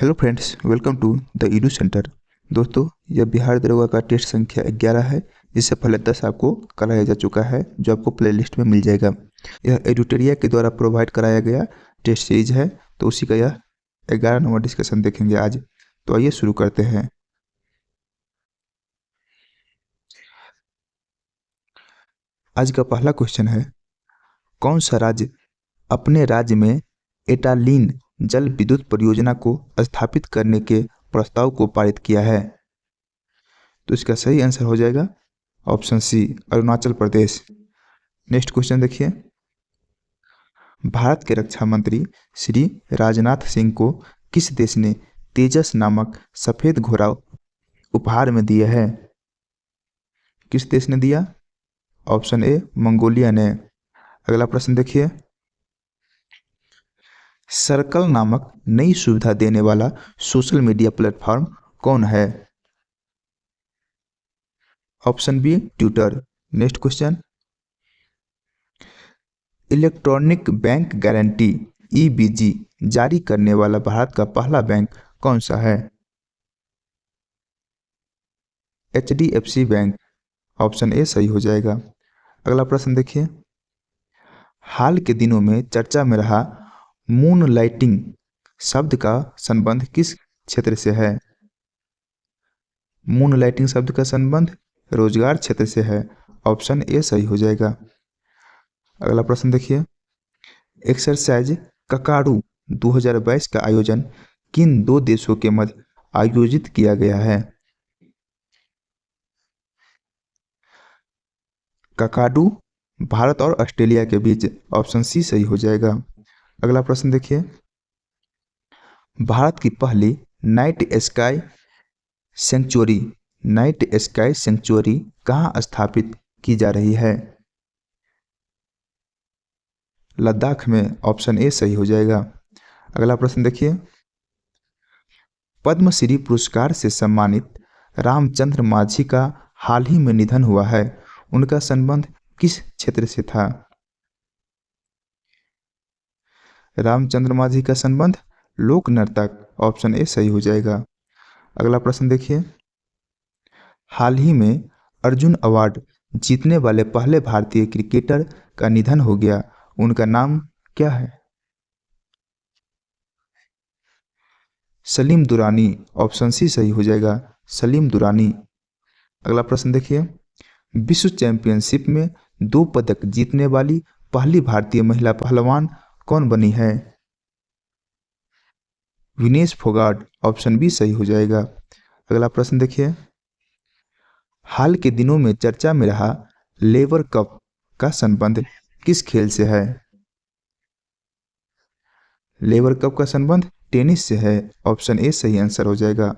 Hello friends, welcome to the edu centre. दोस्तों, यह बिहार दरोगा का टेस्ट संख्या 11 है। इससे पहले 10 आपको कराया जा चुका है, जो आपको प्लेलिस्ट में मिल जाएगा। यह एडुटेरिया के द्वारा प्रोवाइड कराया गया टेस्ट सीरीज है, तो उसी का यह 11 नंबर डिस्कशन देखेंगे आज। तो आइए शुरू करते हैं। आज का पहला क्वेश्चन है, कौन सा राज्य अपने राज्य में एटालीन जल विद्युत परियोजना को स्थापित करने के प्रस्ताव को पारित किया है? तो इसका सही आंसर हो जाएगा option C, Arunachal Pradesh. Next question देखिए, भारत के रक्षा मंत्री श्री राजनाथ सिंह को किस देश ने तेजस नामक सफेद घोड़ा उपहार में दिया है? किस देश ने दिया? ऑप्शन ए, मंगोलिया ने। अगला प्रश्न देखिए, सर्कल नामक नई सुविधा देने वाला सोशल मीडिया प्लेटफॉर्म कौन है? Option B, Twitter. Next question, electronic bank guarantee EBG जारी करने वाला भारत का पहला बैंक कौन सा है? HDFC bank. ऑप्शन ए सही हो जाएगा। अगला प्रश्न देखिए, हाल के दिनों में चर्चा में रहा मून लाइटिंग शब्द का संबंध किस क्षेत्र से है? मून लाइटिंग शब्द का संबंध रोजगार क्षेत्र से है। ऑप्शन ए सही हो जाएगा। अगला प्रश्न देखिए, एक्सरसाइज ककाडू 2022 का आयोजन किन दो देशों के मध्य आयोजित किया गया है? ककाडू भारत और ऑस्ट्रेलिया के बीच। ऑप्शन सी सही हो जाएगा। अगला प्रश्न देखिए, भारत की पहली नाइट स्काई सेंचुरी कहाँ स्थापित की जा रही है? लद्दाख में। ऑप्शन ए सही हो जाएगा। अगला प्रश्न देखिए, पद्मश्री पुरस्कार से सम्मानित रामचंद्र माझी का हाल ही में निधन हुआ है। उनका संबंध किस क्षेत्र से था? रामचंद्र माझी का संबंध लोक नर्तक। ऑप्शन ए सही हो जाएगा। अगला प्रश्न देखिए, हाल ही में अर्जुन अवार्ड जीतने वाले पहले भारतीय क्रिकेटर का निधन हो गया। उनका नाम क्या है? सलीम दुरानी। ऑप्शन सी सही हो जाएगा, सलीम दुरानी। अगला प्रश्न देखिए, विश्व चैंपियनशिप में 2 पदक जीतने वाली पहली भारतीय महिला पहलवान कौन बनी है? विनेश फोगाट। ऑप्शन बी सही हो जाएगा। अगला प्रश्न देखिए, हाल के दिनों में चर्चा में रहा लेबर कप का संबंध किस खेल से है? लेबर कप का संबंध टेनिस से है। ऑप्शन ए सही आंसर हो जाएगा।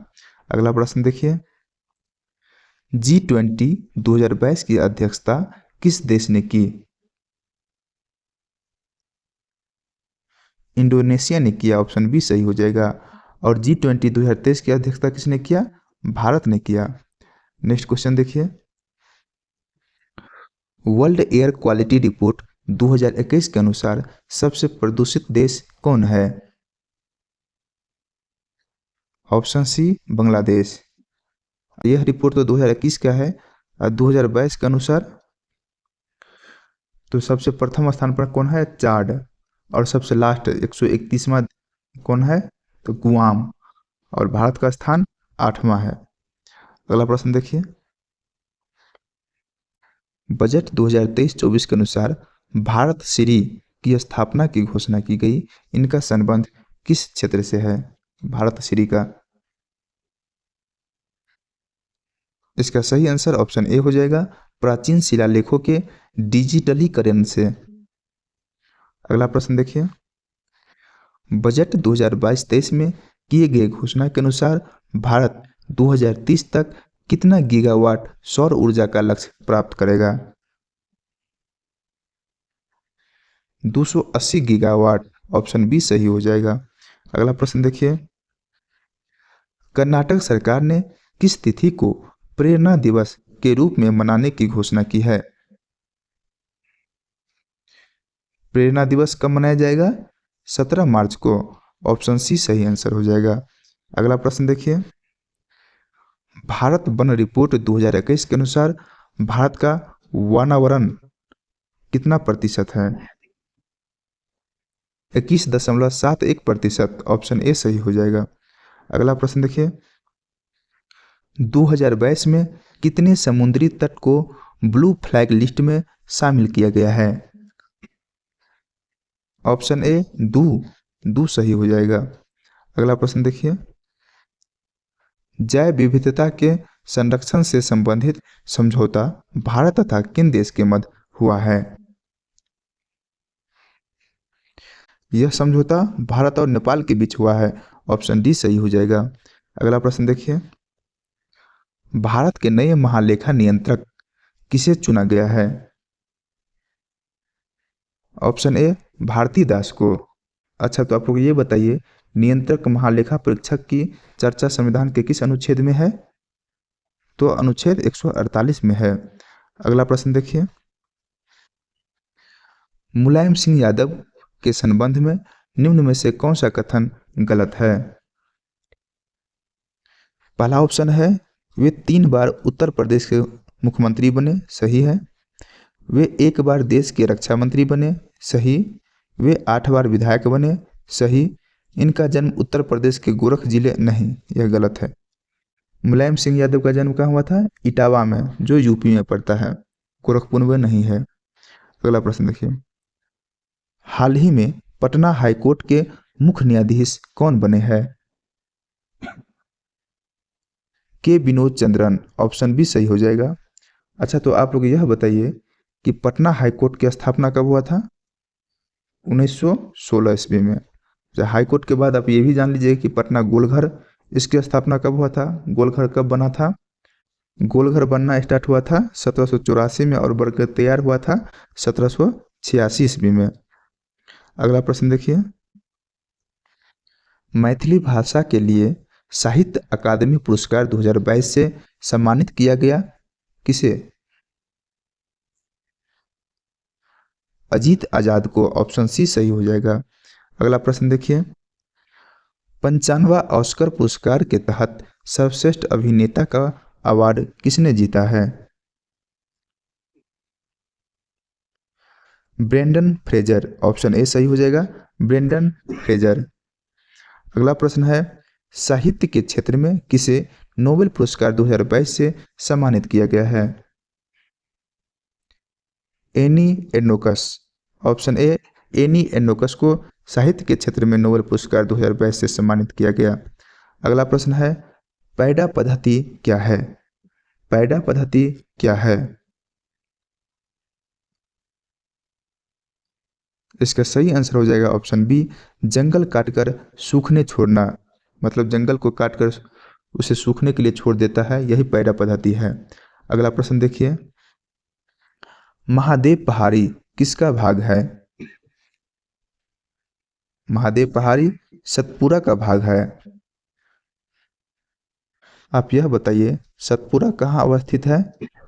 अगला प्रश्न देखिए, G20 2022 की अध्यक्षता किस देश ने की? इंडोनेशिया ने किया। ऑप्शन बी सही हो जाएगा। और G20 2023 की अध्यक्षता किसने किया? भारत ने किया। नेक्स्ट क्वेश्चन देखिए, वर्ल्ड एयर क्वालिटी रिपोर्ट 2021 के अनुसार सबसे प्रदूषित देश कौन है? Option C, Bangladesh. यह रिपोर्ट तो 2021 का है और 2022 के अनुसार तो सबसे प्रथम स्थान पर कौन है? चाड। और सबसे लास्ट 131वां कौन है? तो गुआम। और भारत का स्थान 8वां है। अगला प्रश्न देखिए, बजट 2023-24 के अनुसार भारत श्री की स्थापना की घोषणा की गई। इनका संबंध किस क्षेत्र से है? भारत श्री का। इसका सही आंसर ऑप्शन ए हो जाएगा, प्राचीन शिलालेखों के डिजिटलीकरण से। अगला प्रश्न देखिए, बजट 2022-23 में किए गए घोषणा के अनुसार भारत 2030 तक कितना गीगावाट सौर ऊर्जा का लक्ष्य प्राप्त करेगा? 280 गीगावाट। ऑप्शन बी सही हो जाएगा। अगला प्रश्न देखिए, कर्नाटक सरकार ने किस तिथि को प्रेरणा दिवस के रूप में मनाने की घोषणा की है? प्रेरणा दिवस कब मनाया जाएगा? 17 मार्च को। ऑप्शन सी सही आंसर हो जाएगा। अगला प्रश्न देखिए, भारत वन रिपोर्ट 2021 के अनुसार भारत का वनावरण कितना प्रतिशत है? 21.71%। ऑप्शन ए सही हो जाएगा। अगला प्रश्न देखिए, 2022 में कितने समुद्री तट को ब्लू फ्लैग लिस्ट में शामिल किया गया है? ऑप्शन ए दो सही हो जाएगा। अगला प्रश्न देखिए, जैव विविधता के संरक्षण से संबंधित समझौता भारत तथा किन देश के मध्य हुआ है? यह समझौता भारत और नेपाल के बीच हुआ है। ऑप्शन डी सही हो जाएगा। अगला प्रश्न देखिए, भारत के नए महालेखा नियंत्रक किसे चुना गया है? ऑप्शन ए भारती दास को। अच्छा, तो आप लोग ये बताइए, नियंत्रक महालेखा परीक्षक की चर्चा संविधान के किस अनुच्छेद में है? तो अनुच्छेद 148 में है। अगला प्रश्न देखिए, मुलायम सिंह यादव के संबंध में निम्न में से कौन सा कथन गलत है? पहला ऑप्शन है, वे 3 बार उत्तर प्रदेश के मुख्यमंत्री बने, सही है। वे 1 बार देश के रक्षा मंत्री बने, सही। वे 8 बार विधायक बने, सही। इनका जन्म उत्तर प्रदेश के गोरख जिले, नहीं, यह गलत है। मुलायम सिंह यादव का जन्म कहाँ हुआ था? इटावा में, जो यूपी में पड़ता है, गोरखपुर में नहीं है। अगला प्रश्न देखिए, हाल ही में पटना हाईकोर्ट के मुख्य न्यायाधीश कौन बने हैं? के विनोद चंद्रन। ऑप्शन बी सही हो जाएगा। अच्छा, तो आप लोग यह बताइए कि पटना हाईकोर्ट की स्थापना कब हुआ था? 1916 ईस्वी में। हाईकोर्ट के बाद आप ये भी जान लीजिए कि पटना गोलघर, इसकी स्थापना कब हुआ था? गोलघर कब बना था? गोलघर बनना स्टार्ट हुआ था 1784 में और बनकर तैयार हुआ था 1786 ईस्वी में। अगला प्रश्न देखिए, मैथिली भाषा के लिए साहित्य अकादमी पुरस्कार 2022 से सम्मानित किया गया किसे? अजीत आजाद को। ऑप्शन सी सही हो जाएगा। अगला प्रश्न देखिए, 95वां ऑस्कर पुरस्कार के तहत सर्वश्रेष्ठ अभिनेता का अवार्ड किसने जीता है? Brendon Fraser. ऑप्शन ए सही हो जाएगा, ब्रेंडन फ्रेजर। अगला प्रश्न है, साहित्य के क्षेत्र में किसे नोबेल पुरस्कार 2022 से सम्मानित किया गया है? एनी एर्नोकस। ऑप्शन ए एनी एर्नोकस को साहित्य के क्षेत्र में नोबेल पुरस्कार 2022 से सम्मानित किया गया। अगला प्रश्न है, पैडा पद्धति क्या है? पैडा पद्धति क्या है? इसका सही आंसर हो जाएगा ऑप्शन बी, जंगल काटकर सूखने छोड़ना। मतलब जंगल को काटकर उसे सूखने के लिए छोड़ देता है, यही पैडा पद्धति है। अगला प्रश्न देखिए, महादेव पहाड़ी किसका भाग है? महादेव पहाड़ी सतपुरा का भाग है। आप यह बताइए, सतपुरा कहाँ अवस्थित है?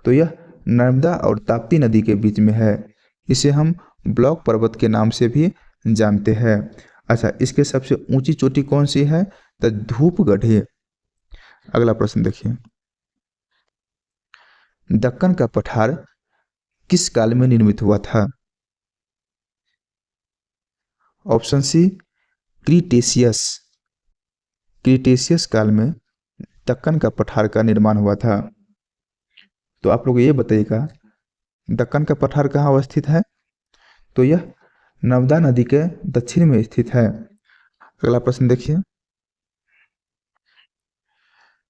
तो यह नर्मदा और ताप्ती नदी के बीच में है। इसे हम ब्लॉक पर्वत के नाम से भी जानते हैं। अच्छा, इसके सबसे ऊंची चोटी कौन सी है? तो धूपगढ़ी। अगला प्रश्न देखिए, दक्कन का पठार किस काल में निर्मित हुआ था? Option C, Cretaceous. क्रीटेशियस काल में दक्कन का पठार का निर्माण हुआ था। तो आप लोग ये बताइएगा, दक्कन का पठार कहाँ अवस्थित है? तो यह नर्मदा नदी के दक्षिण में स्थित है। अगला प्रश्न देखिए,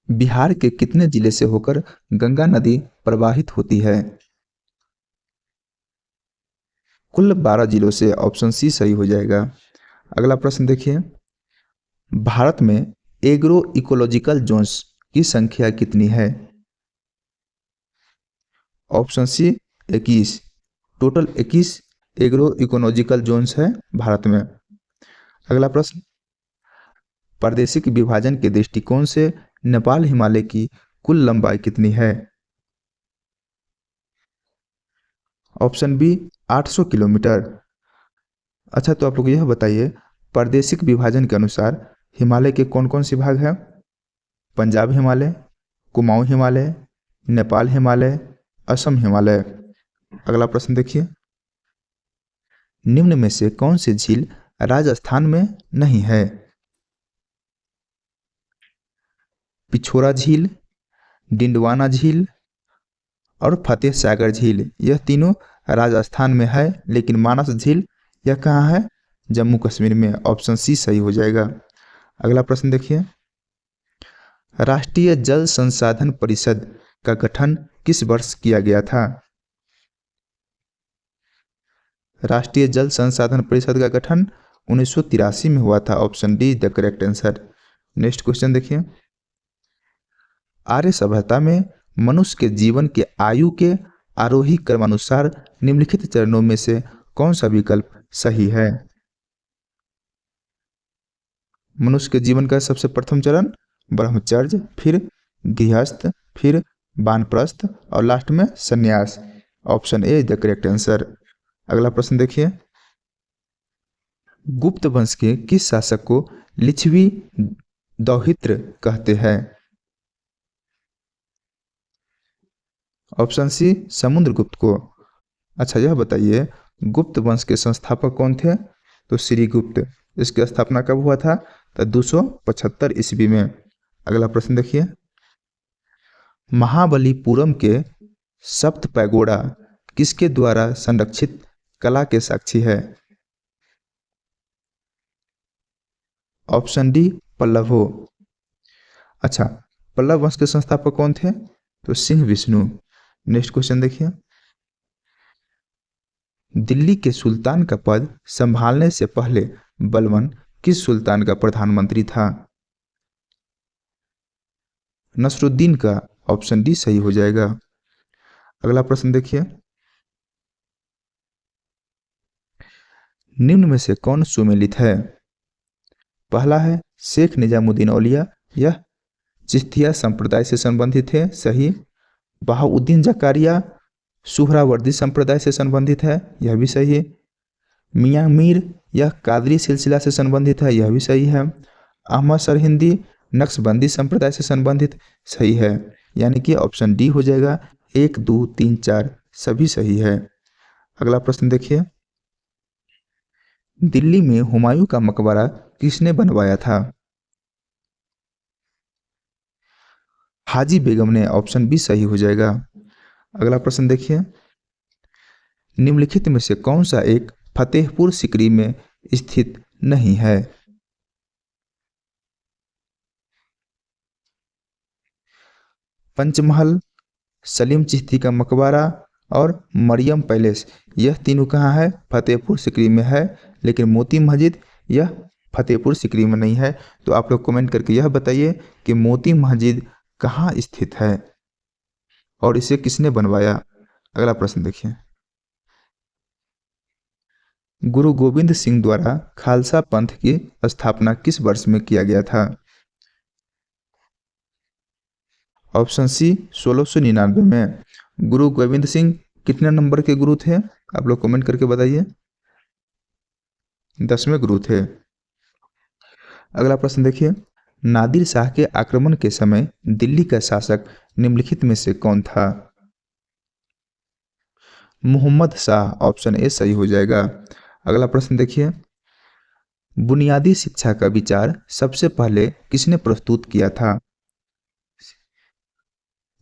बिहार के कितने जिले से होकर गंगा नदी प्रवाहित होती है? कुल 12 जिलों से। ऑप्शन सी सही हो जाएगा। अगला प्रश्न देखिए, भारत में एग्रो इकोलॉजिकल जोन्स की संख्या कितनी है? Option C 21। Total 21 agro ecological zones है भारत में। अगला प्रश्न, प्रादेशिक विभाजन के दृष्टिकोण से नेपाल हिमालय की कुल लंबाई कितनी है? Option B 800 kilometre. अच्छा, तो आप लोग यह बताइए, प्रादेशिक विभाजन के अनुसार हिमालय के कौन कौन से भाग हैं? पंजाब हिमालय, कुमाऊं हिमालय, नेपाल हिमालय, असम हिमालय। अगला प्रश्न देखिए, निम्न में से कौन सी झील राजस्थान में नहीं है? पिछोरा झील, डिंडवाना झील और फतेह सागर झील। यह तीनों राजस्थान में है, लेकिन मानस झील यह कहाँ है? जम्मू कश्मीर में। ऑप्शन सी सही हो जाएगा। अगला प्रश्न देखिए, राष्ट्रीय जल संसाधन परिषद का गठन किस वर्ष किया गया था? राष्ट्रीय जल संसाधन परिषद का गठन 1983 में हुआ था। Option D the correct answer. Next question देखिए, आर्य सभ्यता में मनुष्य के जीवन के आयु के आरोही क्रमानुसार निम्नलिखित चरणों में से कौन सा विकल्प सही है? मनुष्य के जीवन का सबसे प्रथम चरण ब्रह्मचर्य, फिर गृहस्थ, फिर वानप्रस्थ और लास्ट में संन्यास। Option A the correct answer. अगला प्रश्न देखिए, गुप्त वंश के किस शासक को लिच्छवी दौहित्र कहते हैं? ऑप्शन सी समुद्रगुप्त को। अच्छा यह बताइए, गुप्त वंश के संस्थापक कौन थे? तो श्रीगुप्त। इसकी स्थापना कब हुआ था? तो 275 ईस्वी में। अगला प्रश्न देखिए, महाबलीपुरम के सप्त पैगोडा किसके द्वारा संरक्षित कला के साक्षी है? ऑप्शन डी पल्लवों। अच्छा, पल्लव वंश के संस्थापक कौन थे? तो सिंह विष्णु। नेक्स्ट क्वेश्चन देखिए, दिल्ली के सुल्तान का पद संभालने से पहले बलबन किस सुल्तान का प्रधानमंत्री था? नसरुद्दीन का। ऑप्शन डी सही हो जाएगा। अगला प्रश्न देखिए, निम्न में से कौन सुमेलित है? पहला है शेख निजामुद्दीन औलिया, यह चिश्तिया संप्रदाय से संबंधित है। सही। बहाउद्दीन जकारिया सुहरावर्दी संप्रदाय से संबंधित है। यह भी सही है। मियाँ मीर यह कादरी सिलसिला से संबंधित है। यह भी सही है। अहमद सरहिंदी नक्शबंदी संप्रदाय से संबंधित। सही है। यानी कि ऑप्शन डी हो जाएगा। 1 2 3 4 सभी सही है। अगला प्रश्न देखिए, दिल्ली में हुमायूं का मकबरा किसने बनवाया था? हाजी बेगम ने। ऑप्शन बी सही हो जाएगा। अगला प्रश्न देखिए, निम्नलिखित में से कौन सा एक फतेहपुर सिकरी में स्थित नहीं है? पंचमहल, सलीम चिश्ती का मकबरा और मरियम पैलेस। यह तीनों कहाँ है? फतेहपुर सिकरी में है। लेकिन मोती मस्जिद यह फतेहपुर सिकरी में नहीं है। तो आप लोग कमेंट करके यह बताइए कि मोती मस्जिद कहाँ स्थित है और इसे किसने बनवाया। अगला प्रश्न देखिए, गुरु गोविंद सिंह द्वारा खालसा पंथ की स्थापना किस वर्ष में किया गया था? ऑप्शन सी 1699 में। गुरु गोविंद सिंह कितने नंबर के गुरु थे? आप लोग कमेंट करके बताइए। 10वें गुरु थे। अगला प्रश्न देखिए, नादिर शाह के आक्रमण के समय दिल्ली का शासक निम्नलिखित में से कौन था? मोहम्मद शाह। ऑप्शन ए सही हो जाएगा। अगला प्रश्न देखिए, बुनियादी शिक्षा का विचार सबसे पहले किसने प्रस्तुत किया था?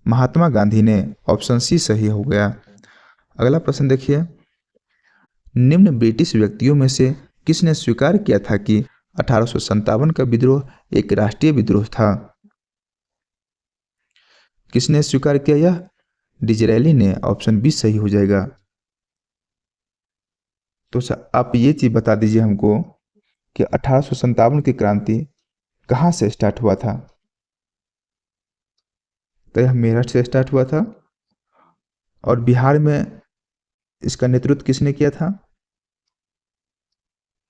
महात्मा गांधी ने। ऑप्शन सी सही हो गया। अगला प्रश्न देखिए, निम्न ब्रिटिश व्यक्तियों में से किसने स्वीकार किया था कि 1857 का विद्रोह एक राष्ट्रीय विद्रोह था? किसने स्वीकार किया? यह डिजरेली ने। ऑप्शन बी सही हो जाएगा। तो आप ये चीज बता दीजिए हमको कि 1857 की क्रांति कहाँ से स्टार्ट हुआ था? तो यह मेरठ से स्टार्ट हुआ था। और बिहार में इसका नेतृत्व किसने किया था?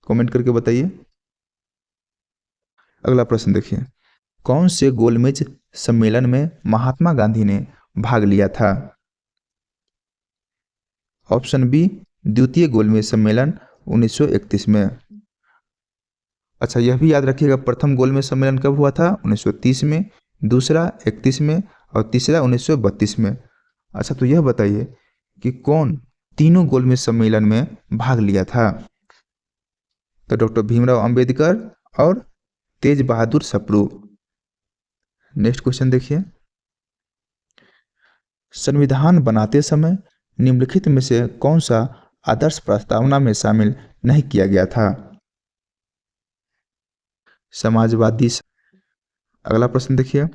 कमेंट करके बताइए। अगला प्रश्न देखिए, कौन से गोलमेज सम्मेलन में महात्मा गांधी ने भाग लिया था? ऑप्शन बी द्वितीय गोलमेज सम्मेलन 1931 में। अच्छा, यह भी याद रखिएगा, प्रथम गोलमेज सम्मेलन कब हुआ था? 1930 में, दूसरा 31 में और तीसरा 1932 में। अच्छा, तो यह बताइए कि कौन तीनों गोलमेज सम्मेलन में भाग लिया था? तो डॉक्टर भीमराव अंबेडकर और तेज बहादुर सप्रू। नेक्स्ट क्वेश्चन देखिए, संविधान बनाते समय निम्नलिखित में से कौन सा आदर्श प्रस्तावना में शामिल नहीं किया गया था? समाजवादी। अगला प्रश्न देखिए,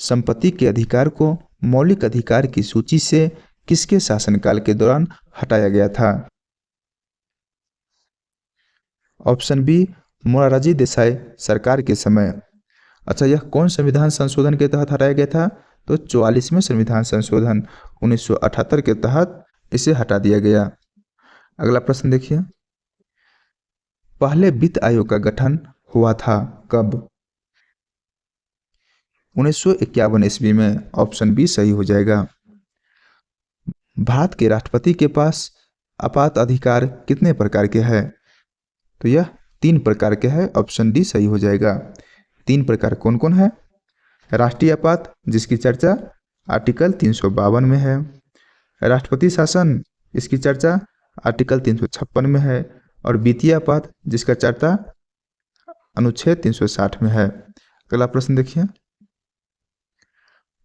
संपत्ति के अधिकार को मौलिक अधिकार की सूची से किसके शासनकाल के दौरान हटाया गया था? ऑप्शन बी, मोरारजी देसाई सरकार के समय। अच्छा, यह कौन संविधान संशोधन के तहत हटाया गया था? तो 44वें संविधान संशोधन 1978 के तहत इसे हटा दिया गया। अगला प्रश्न देखिए, पहले वित्त आयोग का गठन हुआ था कब? 1951 ईस्वी में। ऑप्शन बी सही हो जाएगा। भारत के राष्ट्रपति के पास आपात अधिकार कितने प्रकार के हैं? तो यह 3 प्रकार के हैं। ऑप्शन डी सही हो जाएगा। 3 प्रकार कौन कौन है? राष्ट्रीय आपात, जिसकी चर्चा आर्टिकल 352 में है। राष्ट्रपति शासन, इसकी चर्चा आर्टिकल 356 में है। और वित्तीय आपात, जिसका चर्चा अनुच्छेद 360 में है। अगला प्रश्न देखिए,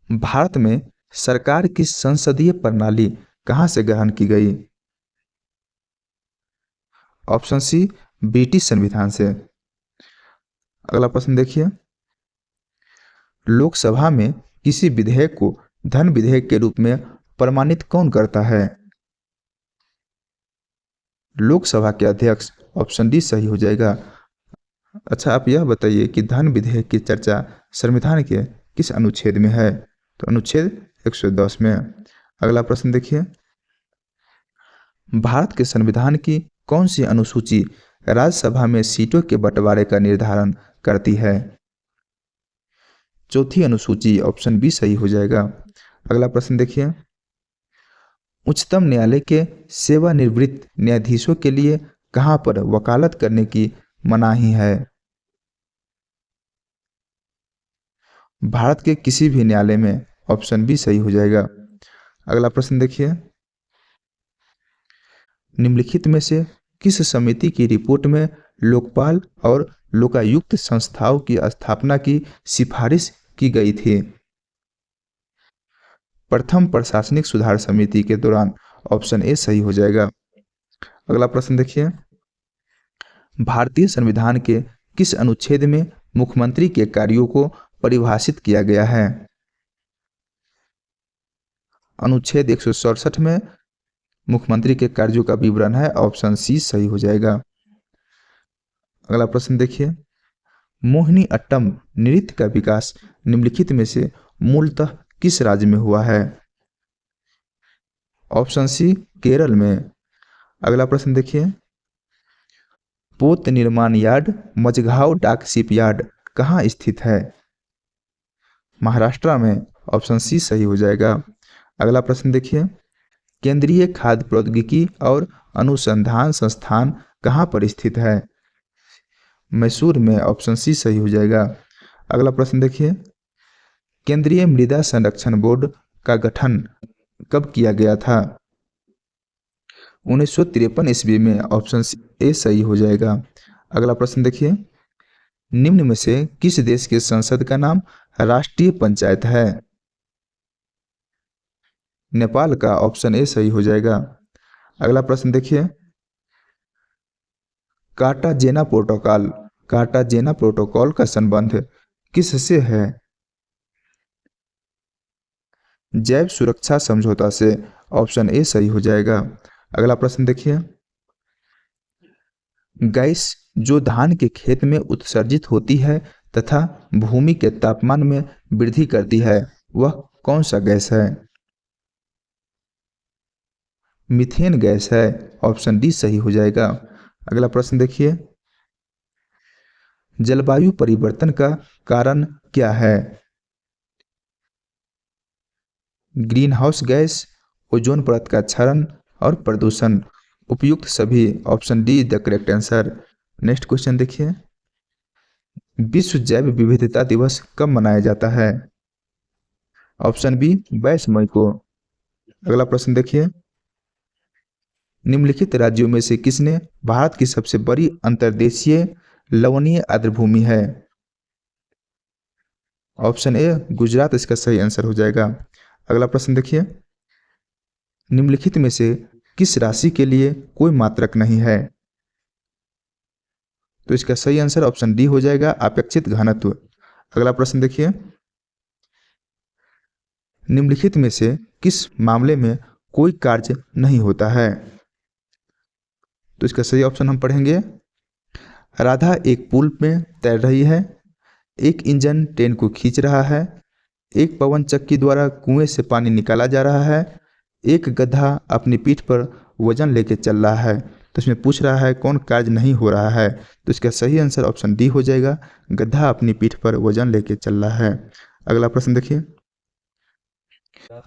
भारत में सरकार की संसदीय प्रणाली कहां से ग्रहण की गई? ऑप्शन सी, ब्रिटिश संविधान से। अगला प्रश्न देखिए, लोकसभा में किसी विधेयक को धन विधेयक के रूप में प्रमाणित कौन करता है? लोकसभा के अध्यक्ष। ऑप्शन डी सही हो जाएगा। अच्छा, आप यह बताइए कि धन विधेयक की चर्चा संविधान के किस अनुच्छेद में है? तो अनुच्छेद 110 में। अगला प्रश्न देखिए, भारत के संविधान की कौन सी अनुसूची राज्यसभा में सीटों के बंटवारे का निर्धारण करती है? चौथी अनुसूची। ऑप्शन बी सही हो जाएगा। अगला प्रश्न देखिए, उच्चतम न्यायालय के सेवानिवृत्त न्यायाधीशों के लिए कहां पर वकालत करने की मनाही है? भारत के किसी भी न्यायालय में। ऑप्शन बी सही हो जाएगा। अगला प्रश्न देखिए, निम्नलिखित में से किस समिति की रिपोर्ट में लोकपाल और लोकायुक्त संस्थाओं की स्थापना की सिफारिश की गई थी? प्रथम प्रशासनिक सुधार समिति के दौरान। ऑप्शन ए सही हो जाएगा। अगला प्रश्न देखिए, भारतीय संविधान के किस अनुच्छेद में मुख्यमंत्री के कार्यों को परिभाषित किया गया है? अनुच्छेद 167 में मुख्यमंत्री के कार्यों का विवरण है। ऑप्शन सी सही हो जाएगा। अगला प्रश्न देखिए, मोहिनी अट्टम नृत्य का विकास निम्नलिखित में से मूलतः किस राज्य में हुआ है? ऑप्शन सी केरल में। अगला प्रश्न देखिए, पोत निर्माण यार्ड मझगांव डाक शिप यार्ड कहाँ स्थित है? महाराष्ट्र में। ऑप्शन सी सही हो जाएगा। अगला प्रश्न देखिए, केंद्रीय खाद्य प्रौद्योगिकी और अनुसंधान संस्थान कहाँ पर स्थित है? मैसूर में। ऑप्शन सी सही हो जाएगा। अगला प्रश्न देखिए, केंद्रीय मृदा संरक्षण बोर्ड का गठन कब किया गया था? 1953 ईस्वी में। ऑप्शन ए सही हो जाएगा। अगला प्रश्न देखिए, निम्न में से किस देश के संसद का नाम राष्ट्रीय पंचायत है? नेपाल का। ऑप्शन ए सही हो जाएगा। अगला प्रश्न देखिए, कार्टाजेना प्रोटोकॉल का संबंध किससे है? जैव सुरक्षा समझौता से। ऑप्शन ए सही हो जाएगा। अगला प्रश्न देखिए, गैस जो धान के खेत में उत्सर्जित होती है तथा भूमि के तापमान में वृद्धि करती है, वह कौन सा गैस है? मीथेन गैस है। ऑप्शन डी सही हो जाएगा। अगला प्रश्न देखिए, जलवायु परिवर्तन का कारण क्या है? ग्रीन हाउस गैस, ओजोन परत का क्षरण और प्रदूषण। उपयुक्त सभी। Option D the correct answer. Next question देखिए, विश्व जैव विविधता दिवस कब मनाया जाता है? ऑप्शन बी 22 मई को। अगला प्रश्न देखिए, निम्नलिखित राज्यों में से किसने भारत की सबसे बड़ी अंतर्देशीय लवणीय आर्द्रभूमि है? ऑप्शन ए गुजरात इसका सही आंसर हो जाएगा। अगला प्रश्न देखिए, निम्नलिखित में से किस राशि के लिए कोई मात्रक नहीं है? तो इसका सही आंसर ऑप्शन डी हो जाएगा, अपेक्षित घनत्व। अगला प्रश्न देखिए, निम्नलिखित में से किस मामले में कोई कार्य नहीं होता है? तो इसका सही ऑप्शन हम पढ़ेंगे, राधा एक पुल में तैर रही है, एक इंजन ट्रेन को खींच रहा है, एक पवन चक्की द्वारा कुएं से पानी निकाला जा रहा है, एक गधा अपनी पीठ पर वजन लेके चल रहा है। तो इसमें पूछ रहा है कौन कार्य नहीं हो रहा है, तो इसका सही आंसर ऑप्शन डी हो जाएगा, गधा अपनी पीठ पर वजन लेके चल रहा है। अगला प्रश्न देखिए,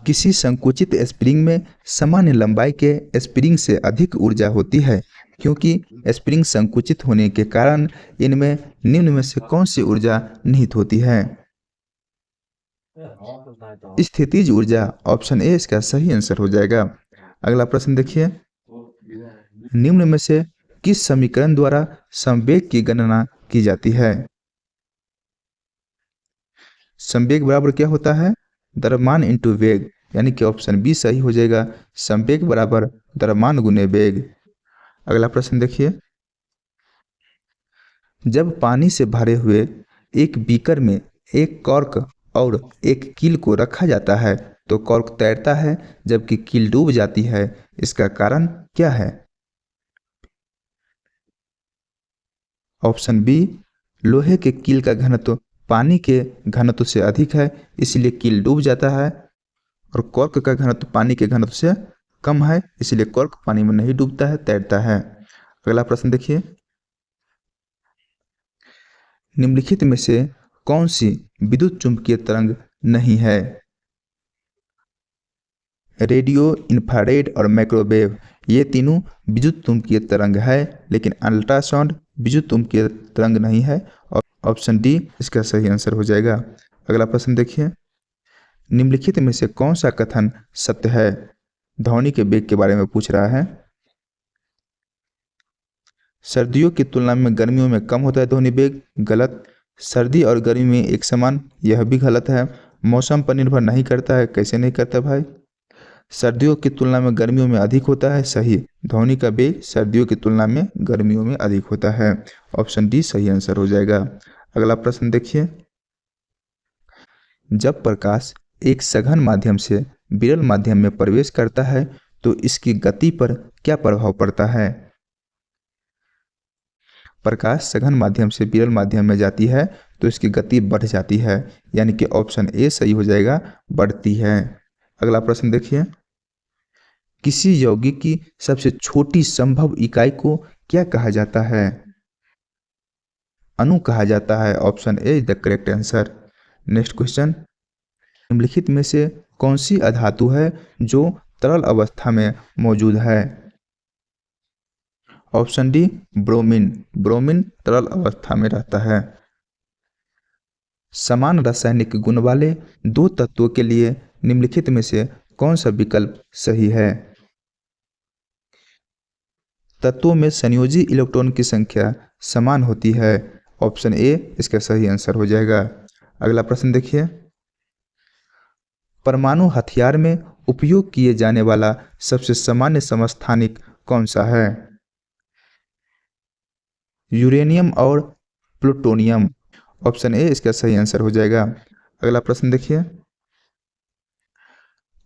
किसी संकुचित स्प्रिंग में सामान्य लंबाई के स्प्रिंग से अधिक ऊर्जा होती है क्योंकि स्प्रिंग संकुचित होने के कारण इनमें निम्न में से कौन सी ऊर्जा निहित होती है? स्थितिज ऊर्जा, ऑप्शन ए इसका सही आंसर हो जाएगा। अगला प्रश्न देखिए, निम्न में से किस समीकरण द्वारा संवेग की गणना की जाती है? संवेग बराबर क्या होता है? द्रव्यमान इंटू वेग, यानी कि ऑप्शन बी सही हो जाएगा, संवेग बराबर द्रव्यमान गुने वेग। अगला प्रश्न देखिए, जब पानी से भरे हुए एक बीकर में एक कॉर्क और एक कील को रखा जाता है तो कॉर्क तैरता है जबकि कील डूब जाती है, इसका कारण क्या है? ऑप्शन बी, लोहे के कील का घनत्व पानी के घनत्व से अधिक है इसलिए कील डूब जाता है, और कॉर्क का घनत्व पानी के घनत्व से कम है इसलिए कॉर्क पानी में नहीं डूबता है, तैरता है। अगला प्रश्न देखिए, निम्नलिखित में से कौन सी विद्युत चुंबकीय तरंग नहीं है? रेडियो, इंफ्रारेड और माइक्रोवेव, ये तीनों विद्युत चुंबकीय तरंग है, लेकिन अल्ट्रासाउंड विद्युत चुंबकीय तरंग नहीं है, और ऑप्शन डी इसका सही आंसर हो जाएगा। अगला प्रश्न देखिए, निम्नलिखित में से कौन सा कथन सत्य है? ध्वनि के वेग के बारे में पूछ रहा है। सर्दियों की तुलना में गर्मियों में कम होता है ध्वनि वेग, गलत। सर्दी और गर्मी में एक समान, यह भी गलत है। मौसम पर निर्भर नहीं करता है, कैसे नहीं करता भाई? सर्दियों की तुलना में गर्मियों में अधिक होता है, सही। ध्वनि का वेग सर्दियों की तुलना में गर्मियों में अधिक होता है, ऑप्शन डी सही आंसर हो जाएगा। अगला प्रश्न देखिए, जब प्रकाश एक सघन माध्यम से विरल माध्यम में प्रवेश करता है तो इसकी गति पर क्या प्रभाव पड़ता है? प्रकाश सघन माध्यम से विरल माध्यम में जाती है तो इसकी गति बढ़ जाती है, यानी कि ऑप्शन ए सही हो जाएगा, बढ़ती है। अगला प्रश्न देखिए, किसी यौगिक की सबसे छोटी संभव इकाई को क्या कहा जाता है? अणु कहा जाता है, option A is the correct answer. Next question, निम्नलिखित में से कौन सी अधातु है जो तरल अवस्था में मौजूद है? ऑप्शन डी ब्रोमीन, ब्रोमीन तरल अवस्था में रहता है। समान रासायनिक गुण वाले दो तत्वों के लिए निम्नलिखित में से कौन सा विकल्प सही है? तत्वों में संयोजी इलेक्ट्रॉन की संख्या समान होती है, ऑप्शन ए इसका सही आंसर हो जाएगा। अगला प्रश्न देखिए, परमाणु हथियार में उपयोग किए जाने वाला सबसे सामान्य समस्थानिक कौन सा है? यूरेनियम और प्लूटोनियम, ऑप्शन ए इसका सही आंसर हो जाएगा। अगला प्रश्न देखिए,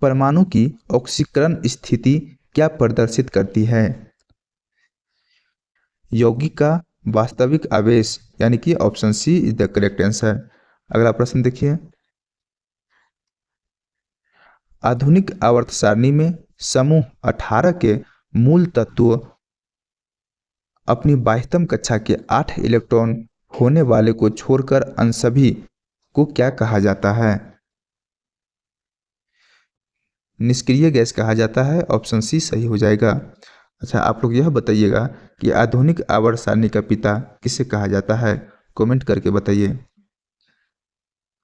परमाणु की ऑक्सीकरण स्थिति क्या प्रदर्शित करती है? यौगिक का वास्तविक आवेश, यानी कि option C is the correct answer. अगला प्रश्न देखिए, आधुनिक आवर्त सारणी में समूह 18 के मूल तत्व अपनी 22वीं कक्षा के 8 इलेक्ट्रॉन होने वाले को छोड़कर अन्य सभी को क्या कहा जाता है? निष्क्रिय गैस कहा जाता है, ऑप्शन सी सही हो जाएगा। अच्छा, आप लोग यह बताइएगा कि आधुनिक आवर्त सारणी का पिता किसे कहा जाता है? कमेंट करके बताइए।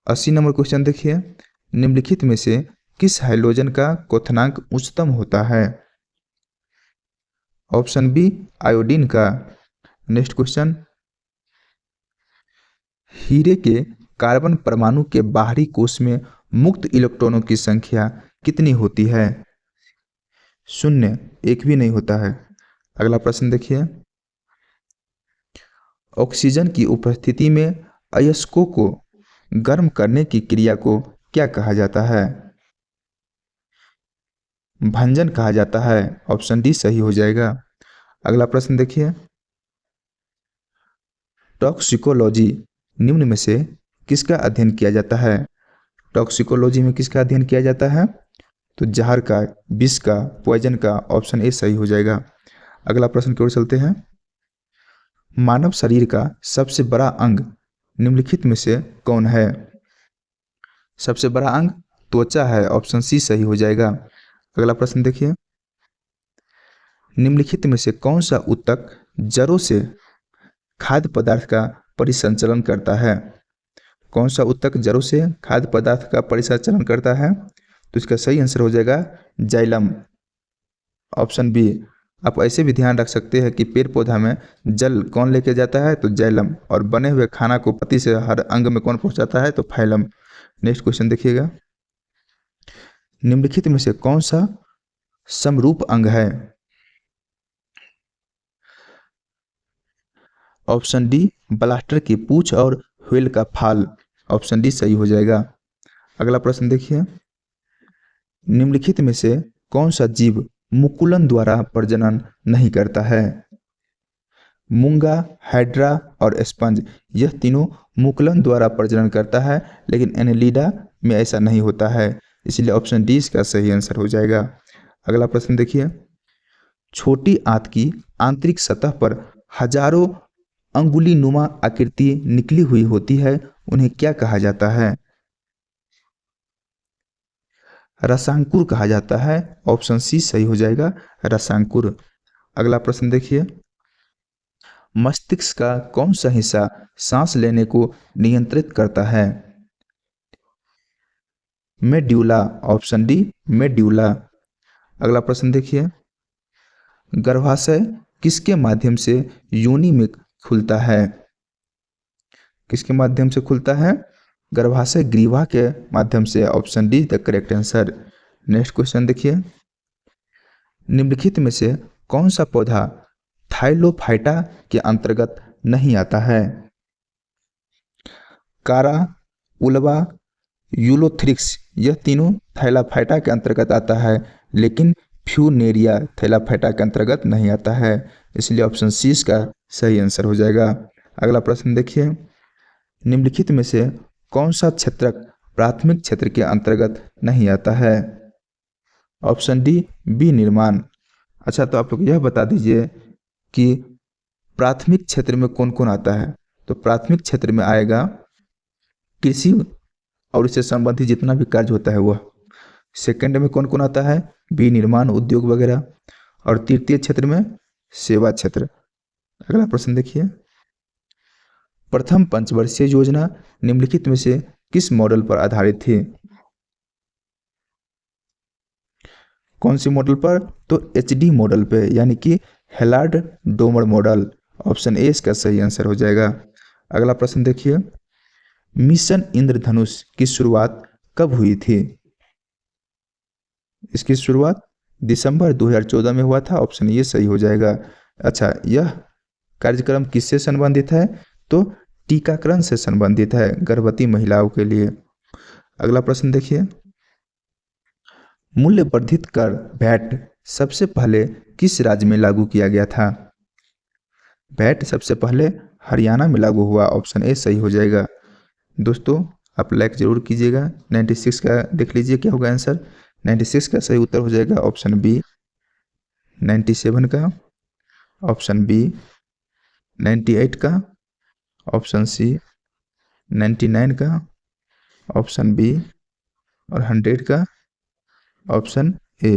80 नंबर क्वेश्चन देखिए, निम्नलिखित में से किस हाइड्रोजन का क्वथनांक उच्चतम होता है? ऑप्शन बी आयोडीन का। नेक्स्ट क्वेश्चन, हीरे के कार्बन परमाणु के बाहरी कोश में मुक्त इलेक्ट्रॉनों की संख्या कितनी होती है? शून्य, एक भी नहीं होता है। अगला प्रश्न देखिए, ऑक्सीजन की उपस्थिति में अयस्कों को गर्म करने की क्रिया को क्या कहा जाता है? भंजन कहा जाता है। ऑप्शन डी सही हो जाएगा। अगला प्रश्न देखिए, टॉक्सिकोलॉजी निम्न में से किसका अध्ययन किया जाता है? टॉक्सिकोलॉजी में किसका अध्ययन किया जाता है? तो जहर का, विष का, पॉइजन का। ऑप्शन ए सही हो जाएगा। अगला प्रश्न की ओर चलते हैं, मानव शरीर का सबसे बड़ा अंग निम्नलिखित में से कौन है? सबसे बड़ा अंग त्वचा है। ऑप्शन सी सही हो जाएगा। अगला प्रश्न देखिए, निम्नलिखित में से कौन सा ऊतक जड़ों से खाद्य पदार्थ का परिसंचरण करता है? कौन सा ऊतक जड़ों से खाद्य पदार्थ का परिसंचरण करता है? तो इसका सही आंसर हो जाएगा जाइलम। Option B. आप ऐसे भी ध्यान रख सकते हैं कि पेड़ पौधा में जल कौन लेके जाता है? तो जाइलम। और बने हुए खाना को पत्ती से हर अंग में कौन पहुंचाता है? तो फाइलम। नेक्स्ट क्वेश्चन देखिएगा, निम्नलिखित में से कौन सा समरूप अंग है? ऑप्शन डी ब्लास्टर की पूंछ और व्हेल का फाल। ऑप्शन डी सही हो जाएगा। अगला प्रश्न देखिए, निम्नलिखित में से कौन सा जीव मुकुलन द्वारा प्रजनन नहीं करता है? मूंगा, हाइड्रा और स्पंज, यह तीनों मुकुलन द्वारा प्रजनन करता है, लेकिन एनेलिडा में ऐसा नहीं होता है, इसलिए ऑप्शन डी इसका सही आंसर हो जाएगा। अगला प्रश्न देखिए, छोटी आंत की आंतरिक सतह पर हजारों अंगुली नुमा आकृति निकली हुई होती है, उन्हें क्या कहा जाता है? रसांकुर कहा जाता है। ऑप्शन सी सही हो जाएगा, रसांकुर। अगला प्रश्न देखिए, मस्तिष्क का कौन सा हिस्सा सांस लेने को नियंत्रित करता है? मेड्यूला। Option D medulla. अगला प्रश्न देखिए, गर्भाशय किसके माध्यम से योनि में खुलता है? किसके माध्यम से खुलता है? गर्भाशय ग्रीवा के माध्यम से। Option D the correct answer. Next question देखिए, निम्नलिखित में से कौन सा पौधा थाइलोफाइटा के अंतर्गत नहीं आता है? कारा, उल्वा, यूलोथ्रिक्स, यह तीनों थाइलोफाइटा के अंतर्गत आता है, लेकिन फ्यूनेरिया थाइलोफाइटा के अंतर्गत नहीं आता है, इसलिए ऑप्शन सी इसका सही आंसर हो जाएगा। अगला प्रश्न देखिए, निम्नलिखित में से कौन सा क्षेत्रक प्राथमिक क्षेत्र के अंतर्गत नहीं आता है? ऑप्शन डी बी निर्माण। अच्छा, तो आप लोग यह बता दीजिए कि प्राथमिक क्षेत्र में कौन कौन आता है? तो प्राथमिक क्षेत्र में आएगा कृषि और इससे संबंधित जितना भी कार्य होता है वह। सेकंड में कौन कौन आता है? बी निर्माण, उद्योग वगैरह। और तृतीय क्षेत्र में सेवा क्षेत्र। अगला प्रश्न देखिए, प्रथम पंचवर्षीय योजना निम्नलिखित में से किस मॉडल पर आधारित थी? कौन सी मॉडल पर? तो HD मॉडल पे, यानी कि हेलार्ड डोमर मॉडल। ऑप्शन ए इसका सही आंसर हो जाएगा। अगला प्रश्न देखिए, मिशन इंद्रधनुष की शुरुआत कब हुई थी? इसकी शुरुआत दिसंबर 2014 में हुआ था। ऑप्शन ये सही हो जाएगा। अच्छा, यह कार्यक्रम किससे संबंधित है? तो टीकाकरण से संबंधित है, गर्भवती महिलाओं के लिए। अगला प्रश्न देखिए, मूल्य वर्धित कर वैट सबसे पहले किस राज्य में लागू किया गया था? वैट सबसे पहले हरियाणा में लागू हुआ। ऑप्शन ए सही हो जाएगा। दोस्तों, आप लाइक जरूर कीजिएगा। 96 का देख लीजिए क्या होगा आंसर। 96 का सही उत्तर हो जाएगा ऑप्शन बी 97 का, ऑप्शन बी 98 का, ऑप्शन सी 99 का, ऑप्शन बी और 100 का, ऑप्शन ए।